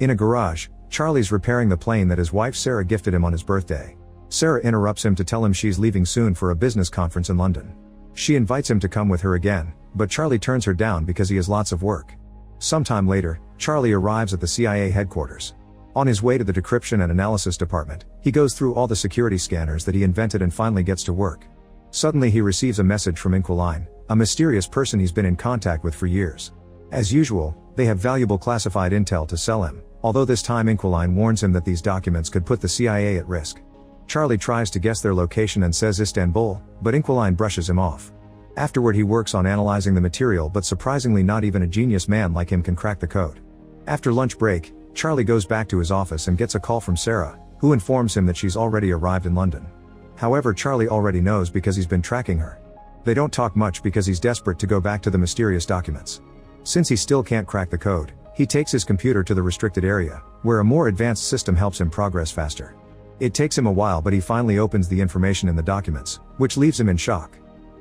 In a garage, Charlie's repairing the plane that his wife Sarah gifted him on his birthday. Sarah interrupts him to tell him she's leaving soon for a business conference in London. She invites him to come with her again, but Charlie turns her down because he has lots of work. Sometime later, Charlie arrives at the CIA headquarters. On his way to the decryption and analysis department, he goes through all the security scanners that he invented and finally gets to work. Suddenly he receives a message from Inquiline, a mysterious person he's been in contact with for years. As usual, they have valuable classified intel to sell him, although this time Inquiline warns him that these documents could put the CIA at risk. Charlie tries to guess their location and says Istanbul, but Inquiline brushes him off. Afterward he works on analyzing the material, but surprisingly not even a genius man like him can crack the code. After lunch break, Charlie goes back to his office and gets a call from Sarah, who informs him that she's already arrived in London. However, Charlie already knows because he's been tracking her. They don't talk much because he's desperate to go back to the mysterious documents. Since he still can't crack the code, he takes his computer to the restricted area, where a more advanced system helps him progress faster. It takes him a while, but he finally opens the information in the documents, which leaves him in shock.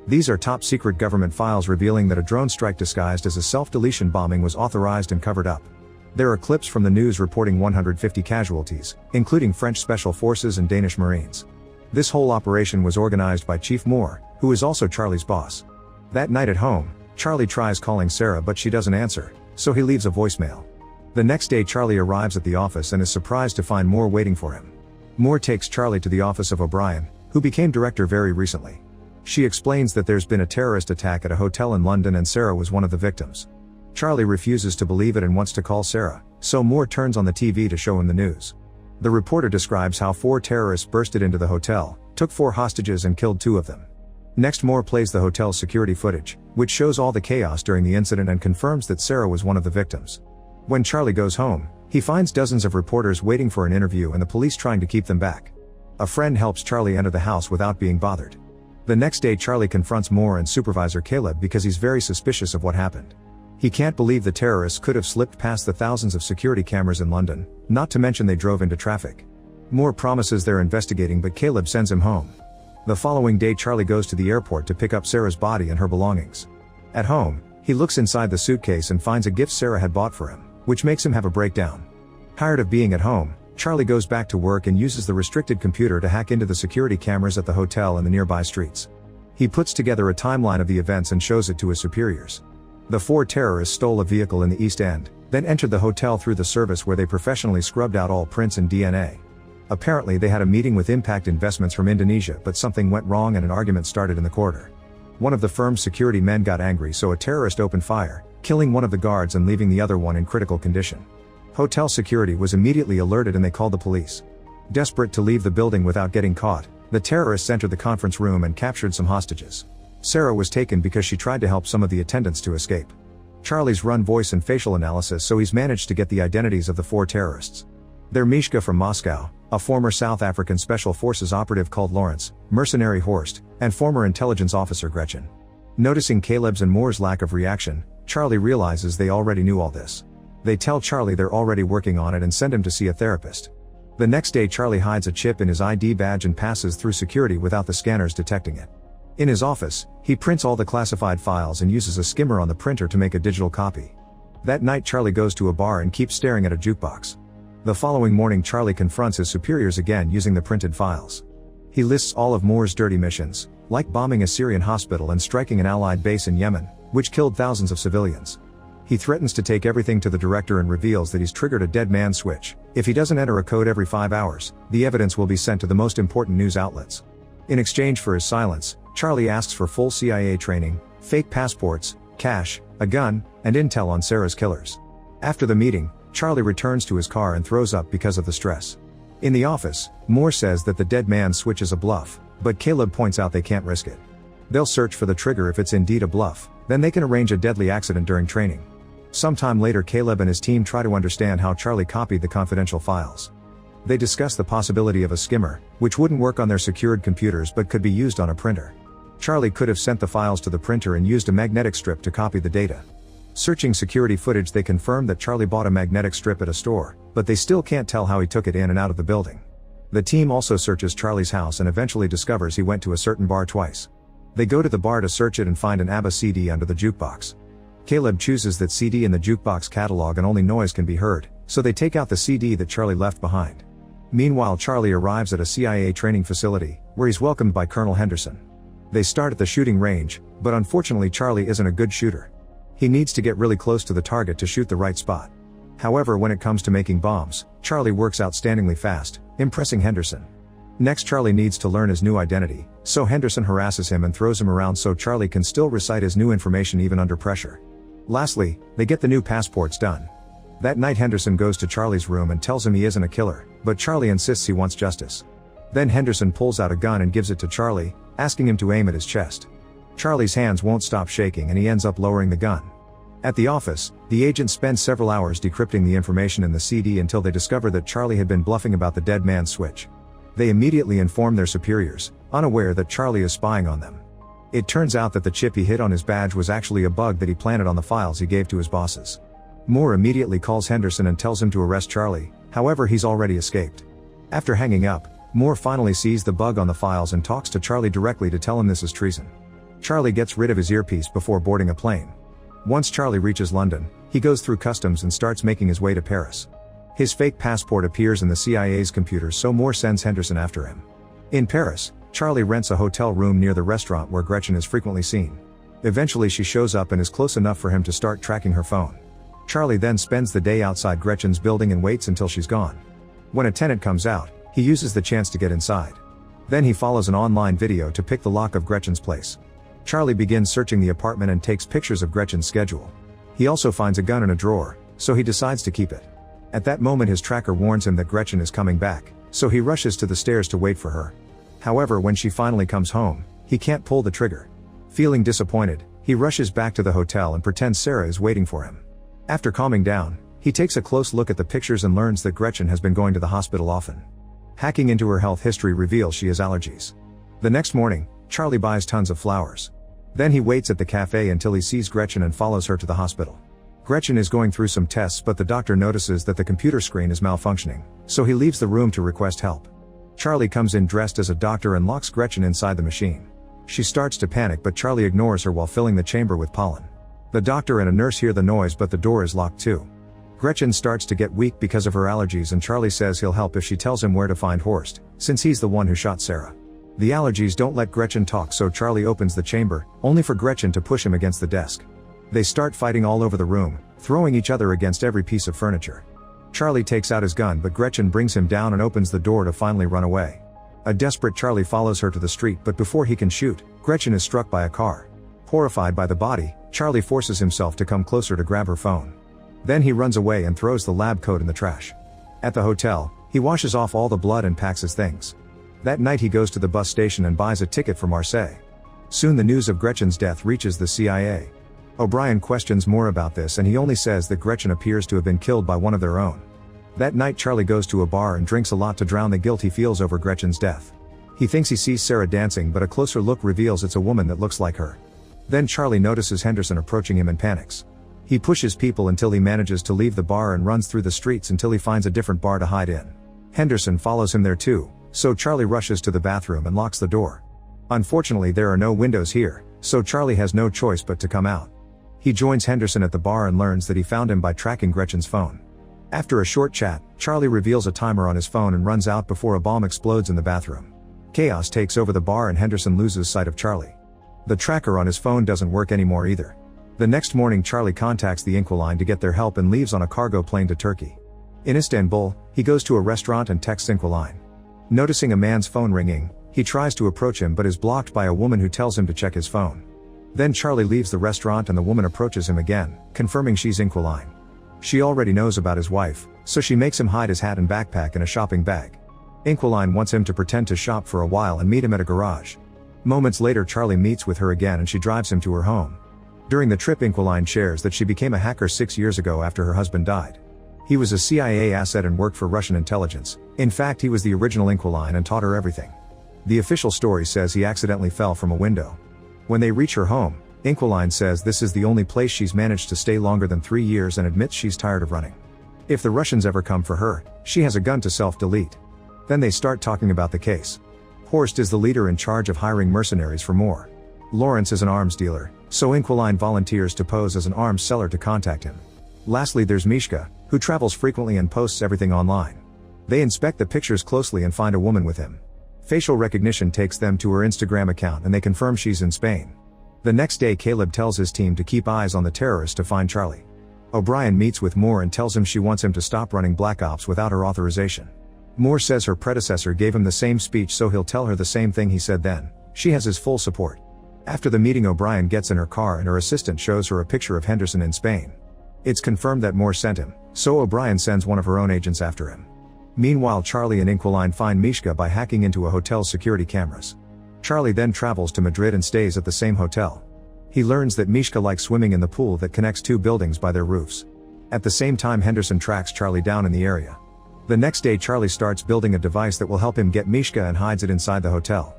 These are top secret government files revealing that a drone strike disguised as a self-deletion bombing was authorized and covered up. There are clips from the news reporting 150 casualties, including French Special Forces and Danish Marines. This whole operation was organized by Chief Moore, who is also Charlie's boss. That night at home, Charlie tries calling Sarah but she doesn't answer, so he leaves a voicemail. The next day Charlie arrives at the office and is surprised to find Moore waiting for him. Moore takes Charlie to the office of O'Brien, who became director very recently. She explains that there's been a terrorist attack at a hotel in London and Sarah was one of the victims. Charlie refuses to believe it and wants to call Sarah, so Moore turns on the TV to show him the news. The reporter describes how 4 terrorists bursted into the hotel, took 4 hostages and killed 2 of them. Next, Moore plays the hotel's security footage, which shows all the chaos during the incident and confirms that Sarah was one of the victims. When Charlie goes home, he finds dozens of reporters waiting for an interview and the police trying to keep them back. A friend helps Charlie enter the house without being bothered. The next day Charlie confronts Moore and Supervisor Caleb because he's very suspicious of what happened. He can't believe the terrorists could have slipped past the thousands of security cameras in London, not to mention they drove into traffic. Moore promises they're investigating but Caleb sends him home. The following day Charlie goes to the airport to pick up Sarah's body and her belongings. At home, he looks inside the suitcase and finds a gift Sarah had bought for him, which makes him have a breakdown. Tired of being at home, Charlie goes back to work and uses the restricted computer to hack into the security cameras at the hotel and the nearby streets. He puts together a timeline of the events and shows it to his superiors. The 4 terrorists stole a vehicle in the East End, then entered the hotel through the service where they professionally scrubbed out all prints and DNA. Apparently they had a meeting with Impact Investments from Indonesia, but something went wrong and an argument started in the corridor. One of the firm's security men got angry, so a terrorist opened fire, killing one of the guards and leaving the other one in critical condition. Hotel security was immediately alerted and they called the police. Desperate to leave the building without getting caught, the terrorists entered the conference room and captured some hostages. Sarah was taken because she tried to help some of the attendants to escape. Charlie's run voice and facial analysis, so he's managed to get the identities of the 4 terrorists. They're Mishka from Moscow, a former South African Special Forces operative called Lawrence, mercenary Horst, and former intelligence officer Gretchen. Noticing Caleb's and Moore's lack of reaction, Charlie realizes they already knew all this. They tell Charlie they're already working on it and send him to see a therapist. The next day Charlie hides a chip in his ID badge and passes through security without the scanners detecting it. In his office, he prints all the classified files and uses a skimmer on the printer to make a digital copy. That night Charlie goes to a bar and keeps staring at a jukebox. The following morning Charlie confronts his superiors again using the printed files. He lists all of Moore's dirty missions, like bombing a Syrian hospital and striking an Allied base in Yemen, which killed thousands of civilians. He threatens to take everything to the director and reveals that he's triggered a dead man switch. If he doesn't enter a code every 5 hours, the evidence will be sent to the most important news outlets. In exchange for his silence, Charlie asks for full CIA training, fake passports, cash, a gun, and intel on Sarah's killers. After the meeting, Charlie returns to his car and throws up because of the stress. In the office, Moore says that the dead man switch is a bluff, but Caleb points out they can't risk it. They'll search for the trigger if it's indeed a bluff, then they can arrange a deadly accident during training. Sometime later Caleb and his team try to understand how Charlie copied the confidential files. They discuss the possibility of a skimmer, which wouldn't work on their secured computers but could be used on a printer. Charlie could have sent the files to the printer and used a magnetic strip to copy the data. Searching security footage they confirm that Charlie bought a magnetic strip at a store, but they still can't tell how he took it in and out of the building. The team also searches Charlie's house and eventually discovers he went to a certain bar twice. They go to the bar to search it and find an ABBA CD under the jukebox. Caleb chooses that CD in the jukebox catalog and only noise can be heard, so they take out the CD that Charlie left behind. Meanwhile, Charlie arrives at a CIA training facility, where he's welcomed by Colonel Henderson. They start at the shooting range, but unfortunately Charlie isn't a good shooter. He needs to get really close to the target to shoot the right spot. However, when it comes to making bombs, Charlie works outstandingly fast, impressing Henderson. Next, Charlie needs to learn his new identity, so Henderson harasses him and throws him around so Charlie can still recite his new information even under pressure. Lastly, they get the new passports done. That night, Henderson goes to Charlie's room and tells him he isn't a killer, but Charlie insists he wants justice. Then Henderson pulls out a gun and gives it to Charlie, asking him to aim at his chest. Charlie's hands won't stop shaking and he ends up lowering the gun. At the office, the agents spend several hours decrypting the information in the CD until they discover that Charlie had been bluffing about the dead man's switch. They immediately inform their superiors, unaware that Charlie is spying on them. It turns out that the chip he hid on his badge was actually a bug that he planted on the files he gave to his bosses. Moore immediately calls Henderson and tells him to arrest Charlie, however he's already escaped. After hanging up, Moore finally sees the bug on the files and talks to Charlie directly to tell him this is treason. Charlie gets rid of his earpiece before boarding a plane. Once Charlie reaches London, he goes through customs and starts making his way to Paris. His fake passport appears in the CIA's computer, so Moore sends Henderson after him. In Paris, Charlie rents a hotel room near the restaurant where Gretchen is frequently seen. Eventually she shows up and is close enough for him to start tracking her phone. Charlie then spends the day outside Gretchen's building and waits until she's gone. When a tenant comes out, he uses the chance to get inside. Then he follows an online video to pick the lock of Gretchen's place. Charlie begins searching the apartment and takes pictures of Gretchen's schedule. He also finds a gun in a drawer, so he decides to keep it. At that moment his tracker warns him that Gretchen is coming back, so he rushes to the stairs to wait for her. However, when she finally comes home, he can't pull the trigger. Feeling disappointed, he rushes back to the hotel and pretends Sarah is waiting for him. After calming down, he takes a close look at the pictures and learns that Gretchen has been going to the hospital often. Hacking into her health history reveals she has allergies. The next morning, Charlie buys tons of flowers. Then he waits at the cafe until he sees Gretchen and follows her to the hospital. Gretchen is going through some tests, but the doctor notices that the computer screen is malfunctioning, so he leaves the room to request help. Charlie comes in dressed as a doctor and locks Gretchen inside the machine. She starts to panic, but Charlie ignores her while filling the chamber with pollen. The doctor and a nurse hear the noise, but the door is locked too. Gretchen starts to get weak because of her allergies, and Charlie says he'll help if she tells him where to find Horst, since he's the one who shot Sarah. The allergies don't let Gretchen talk, so Charlie opens the chamber, only for Gretchen to push him against the desk. They start fighting all over the room, throwing each other against every piece of furniture. Charlie takes out his gun, but Gretchen brings him down and opens the door to finally run away. A desperate Charlie follows her to the street, but before he can shoot, Gretchen is struck by a car. Horrified by the body, Charlie forces himself to come closer to grab her phone. Then he runs away and throws the lab coat in the trash. At the hotel, he washes off all the blood and packs his things. That night he goes to the bus station and buys a ticket for Marseille. Soon the news of Gretchen's death reaches the CIA. O'Brien questions more about this, and he only says that Gretchen appears to have been killed by one of their own. That night Charlie goes to a bar and drinks a lot to drown the guilt he feels over Gretchen's death. He thinks he sees Sarah dancing, but a closer look reveals it's a woman that looks like her. Then Charlie notices Henderson approaching him and panics. He pushes people until he manages to leave the bar and runs through the streets until he finds a different bar to hide in. Henderson follows him there too, so Charlie rushes to the bathroom and locks the door. Unfortunately, there are no windows here, so Charlie has no choice but to come out. He joins Henderson at the bar and learns that he found him by tracking Gretchen's phone. After a short chat, Charlie reveals a timer on his phone and runs out before a bomb explodes in the bathroom. Chaos takes over the bar and Henderson loses sight of Charlie. The tracker on his phone doesn't work anymore either. The next morning Charlie contacts the Inquiline to get their help and leaves on a cargo plane to Turkey. In Istanbul, he goes to a restaurant and texts Inquiline. Noticing a man's phone ringing, he tries to approach him but is blocked by a woman who tells him to check his phone. Then Charlie leaves the restaurant and the woman approaches him again, confirming she's Inquiline. She already knows about his wife, so she makes him hide his hat and backpack in a shopping bag. Inquiline wants him to pretend to shop for a while and meet him at a garage. Moments later Charlie meets with her again and she drives him to her home. During the trip Inquiline shares that she became a hacker 6 years ago after her husband died. He was a CIA asset and worked for Russian intelligence. In fact, he was the original Inquiline and taught her everything. The official story says he accidentally fell from a window. When they reach her home, Inquiline says this is the only place she's managed to stay longer than 3 years and admits she's tired of running. If the Russians ever come for her, she has a gun to self-delete. Then they start talking about the case. Horst is the leader in charge of hiring mercenaries for more. Lawrence is an arms dealer, so Inquiline volunteers to pose as an arms seller to contact him. Lastly there's Mishka, who travels frequently and posts everything online. They inspect the pictures closely and find a woman with him. Facial recognition takes them to her Instagram account and they confirm she's in Spain. The next day Caleb tells his team to keep eyes on the terrorists to find Charlie. O'Brien meets with Moore and tells him she wants him to stop running Black Ops without her authorization. Moore says her predecessor gave him the same speech, so he'll tell her the same thing he said then. She has his full support. After the meeting, O'Brien gets in her car and her assistant shows her a picture of Henderson in Spain. It's confirmed that Moore sent him, so O'Brien sends one of her own agents after him. Meanwhile, Charlie and Inquiline find Mishka by hacking into a hotel's security cameras. Charlie then travels to Madrid and stays at the same hotel. He learns that Mishka likes swimming in the pool that connects two buildings by their roofs. At the same time, Henderson tracks Charlie down in the area. The next day, Charlie starts building a device that will help him get Mishka and hides it inside the hotel.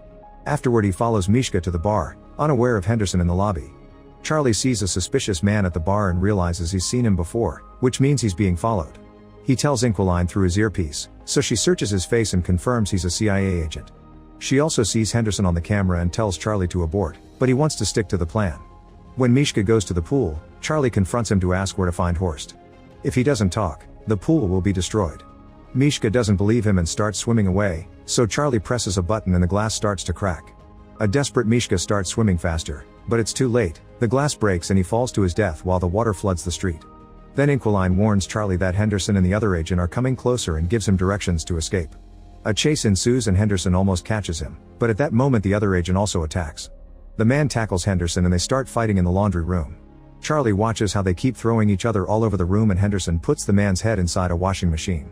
Afterward, he follows Mishka to the bar, unaware of Henderson in the lobby. Charlie sees a suspicious man at the bar and realizes he's seen him before, which means he's being followed. He tells Inquiline through his earpiece, so she searches his face and confirms he's a CIA agent. She also sees Henderson on the camera and tells Charlie to abort, but he wants to stick to the plan. When Mishka goes to the pool, Charlie confronts him to ask where to find Horst. If he doesn't talk, the pool will be destroyed. Mishka doesn't believe him and starts swimming away, so Charlie presses a button and the glass starts to crack. A desperate Mishka starts swimming faster, but it's too late. The glass breaks and he falls to his death while the water floods the street. Then Inquiline warns Charlie that Henderson and the other agent are coming closer and gives him directions to escape. A chase ensues and Henderson almost catches him, but at that moment the other agent also attacks. The man tackles Henderson and they start fighting in the laundry room. Charlie watches how they keep throwing each other all over the room and Henderson puts the man's head inside a washing machine.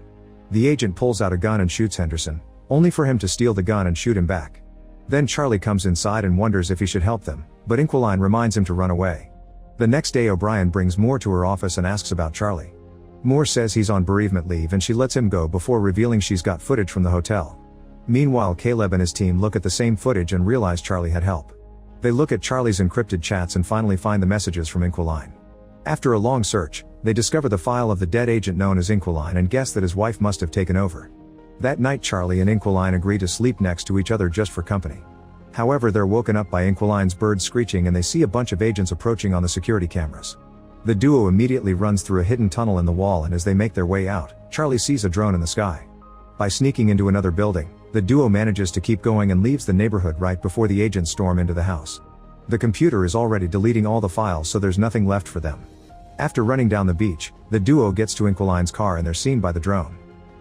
The agent pulls out a gun and shoots Henderson, only for him to steal the gun and shoot him back. Then Charlie comes inside and wonders if he should help them, but Inquiline reminds him to run away. The next day, O'Brien brings Moore to her office and asks about Charlie. Moore says he's on bereavement leave and she lets him go before revealing she's got footage from the hotel. Meanwhile, Caleb and his team look at the same footage and realize Charlie had help. They look at Charlie's encrypted chats and finally find the messages from Inquiline. After a long search, they discover the file of the dead agent known as Inquiline and guess that his wife must have taken over. That night, Charlie and Inquiline agree to sleep next to each other just for company. However, they're woken up by Inquiline's bird screeching and they see a bunch of agents approaching on the security cameras. The duo immediately runs through a hidden tunnel in the wall and as they make their way out, Charlie sees a drone in the sky. By sneaking into another building, the duo manages to keep going and leaves the neighborhood right before the agents storm into the house. The computer is already deleting all the files, so there's nothing left for them. After running down the beach, the duo gets to Inquiline's car and they're seen by the drone.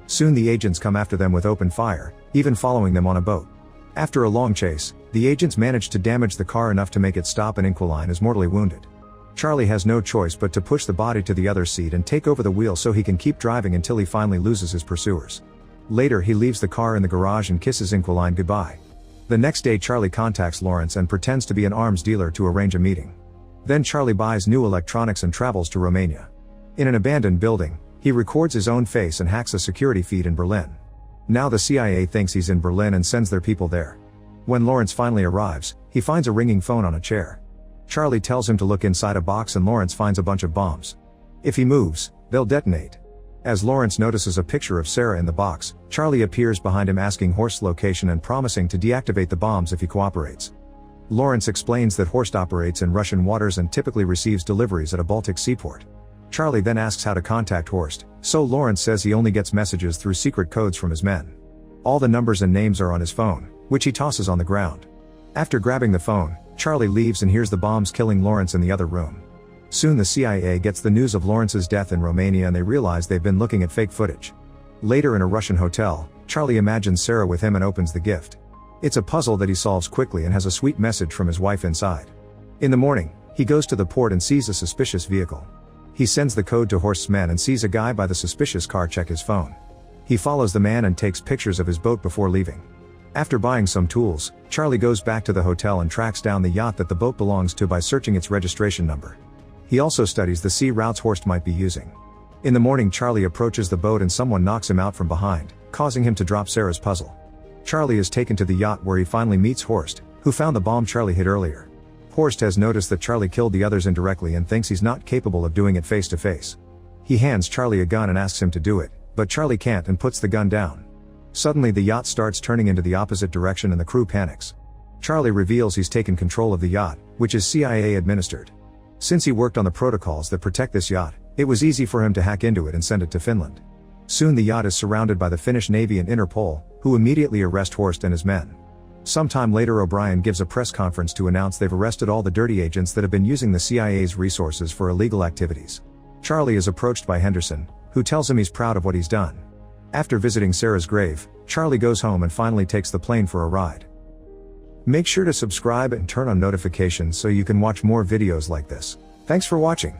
Soon the agents come after them with open fire, even following them on a boat. After a long chase, the agents manage to damage the car enough to make it stop and Inquiline is mortally wounded. Charlie has no choice but to push the body to the other seat and take over the wheel so he can keep driving until he finally loses his pursuers. Later, he leaves the car in the garage and kisses Inquiline goodbye. The next day, Charlie contacts Lawrence and pretends to be an arms dealer to arrange a meeting. Then Charlie buys new electronics and travels to Romania. In an abandoned building, he records his own face and hacks a security feed in Berlin. Now the CIA thinks he's in Berlin and sends their people there. When Lawrence finally arrives, he finds a ringing phone on a chair. Charlie tells him to look inside a box and Lawrence finds a bunch of bombs. If he moves, they'll detonate. As Lawrence notices a picture of Sarah in the box, Charlie appears behind him asking Horst's location and promising to deactivate the bombs if he cooperates. Lawrence explains that Horst operates in Russian waters and typically receives deliveries at a Baltic seaport. Charlie then asks how to contact Horst, so Lawrence says he only gets messages through secret codes from his men. All the numbers and names are on his phone, which he tosses on the ground. After grabbing the phone, Charlie leaves and hears the bombs killing Lawrence in the other room. Soon the CIA gets the news of Lawrence's death in Romania and they realize they've been looking at fake footage. Later in a Russian hotel, Charlie imagines Sarah with him and opens the gift. It's a puzzle that he solves quickly and has a sweet message from his wife inside. In the morning, he goes to the port and sees a suspicious vehicle. He sends the code to Horst's men and sees a guy by the suspicious car check his phone. He follows the man and takes pictures of his boat before leaving. After buying some tools, Charlie goes back to the hotel and tracks down the yacht that the boat belongs to by searching its registration number. He also studies the sea routes Horst might be using. In the morning, Charlie approaches the boat and someone knocks him out from behind, causing him to drop Sarah's puzzle. Charlie is taken to the yacht where he finally meets Horst, who found the bomb Charlie hid earlier. Horst has noticed that Charlie killed the others indirectly and thinks he's not capable of doing it face to face. He hands Charlie a gun and asks him to do it, but Charlie can't and puts the gun down. Suddenly the yacht starts turning into the opposite direction and the crew panics. Charlie reveals he's taken control of the yacht, which is CIA administered. Since he worked on the protocols that protect this yacht, It was easy for him to hack into it and send it to Finland. Soon the yacht is surrounded by the Finnish Navy and Interpol, who immediately arrest Horst and his men. Sometime later O'Brien gives a press conference to announce they've arrested all the dirty agents that have been using the CIA's resources for illegal activities. Charlie is approached by Henderson, who tells him he's proud of what he's done. After visiting Sarah's grave, Charlie goes home and finally takes the plane for a ride. Make sure to subscribe and turn on notifications so you can watch more videos like this. Thanks for watching.